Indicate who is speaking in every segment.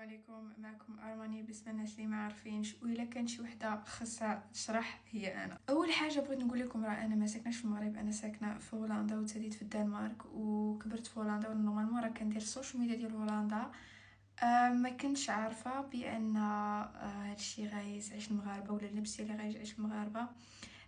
Speaker 1: عليكم. معكم ارماني. بالنسبه للناس اللي ما عارفينش والا كان شي وحده خاصها تشرح هي انا. اول حاجه بغيت نقول لكم راه انا ما ساكناش في المغرب، انا ساكنه في هولندا وتزاديت في الدنمارك وكبرت في هولندا. ونورمالمون راه كندير السوشيال ميديا ديال هولندا. ما كنتش عارفه بان هادشي غيزعج المغاربه ولا اللبس اللي غيزعج المغاربه.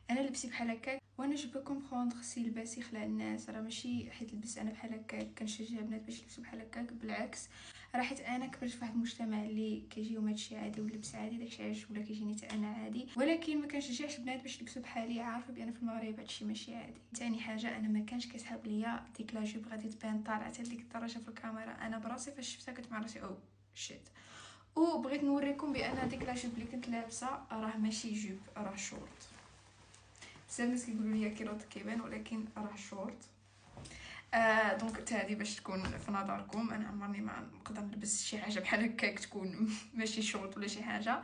Speaker 1: انا لبسي بحال هكاك وانا جو بو كومبروندر سي لباسي يخلع الناس، راه ماشي حيت لبس انا بحال هكاك كنشجع البنات باش يلبسوا بحال هكاك، بالعكس راه حيت انا كبرت في واحد المجتمع اللي كيجيهم هادشي عادي واللبس عادي، داكشي علاش ولا كيجيني حتى انا عادي، ولكن ما كنشجعش البنات باش يلبسوا بحالي. عارفه بان في المغرب هادشي ماشي عادي. ثاني حاجه انا ما كانش كيسحب ليا ديك لا جوب غادي تبان طالعه حتى لديك الدرجه في الكاميرا. انا براسي فاش شفتها كنت مع راسي او شيت. وبغيت نوريكم بان ديك لا جوب اللي كنت لابسه راه ماشي جوب، راه شورت. بزاف الناس كيقولوا لي كيلوط كيبان ولكن راه شورت. دونك حتى هادي باش تكون في نظركم. انا عمرني ما نقدر نلبس شي حاجه بحال هكاك تكون ماشي شورت ولا شي حاجه.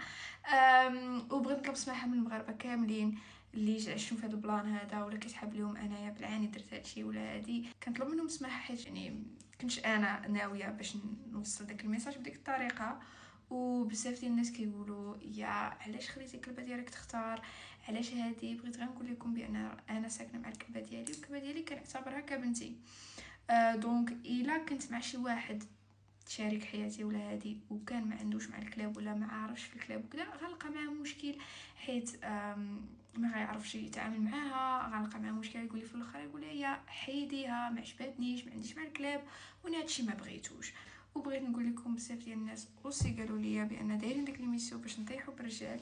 Speaker 1: وبغيت نطلب سماحه من المغاربه كاملين اللي عشتوا في هذا البلان هذا ولا كيسحب لهم انايا بالعاني درت هادشي ولا هادي. كنطلب منهم سماحه حيت يعني كنتش انا ناويه باش نوصل داك الميساج بديك الطريقه. وبزاف ديال الناس كيقولوا يا علاش خليتي الكلبه ديالك تختار، علاش هادي. بغيت غير نقول لكم بان انا ساكنه مع الكلبه ديالي والكلبه ديالي كنعتبرها كبنتي. دونك الا كنت مع شي واحد شريك حياتي ولا هادي وكان ما عندوش مع الكلاب ولا ما عارفش في الكلاب وكذا غنلقى معاه مشكل، حيت ما غيعرفش يتعامل معاها. غنلقى معاه مشكل يقول لي في الاخر يقول لي حيديها ما عجبتنيش ما عنديش مع الكلاب وانا هادشي ما بغيتوش. وبغيت نقول لكم بزاف ديال الناس اوسي قالوا لي بان دايرين ديك ليميسيون باش نطيحوا بالرجال.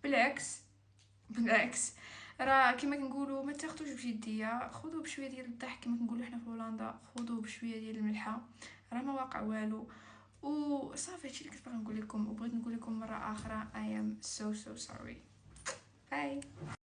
Speaker 1: بالعكس راه كما كنقولوا ما تاخذوش بجديه، خذوه بشويه ديال الضحك كما كنقولوا حنا في هولندا، خذوه بشويه ديال الملحه، راه ما واقع والو. وصافي هادشي اللي كنت باغا نقول لكم. وبغيت نقول لكم مره اخرى I am so sorry. باي.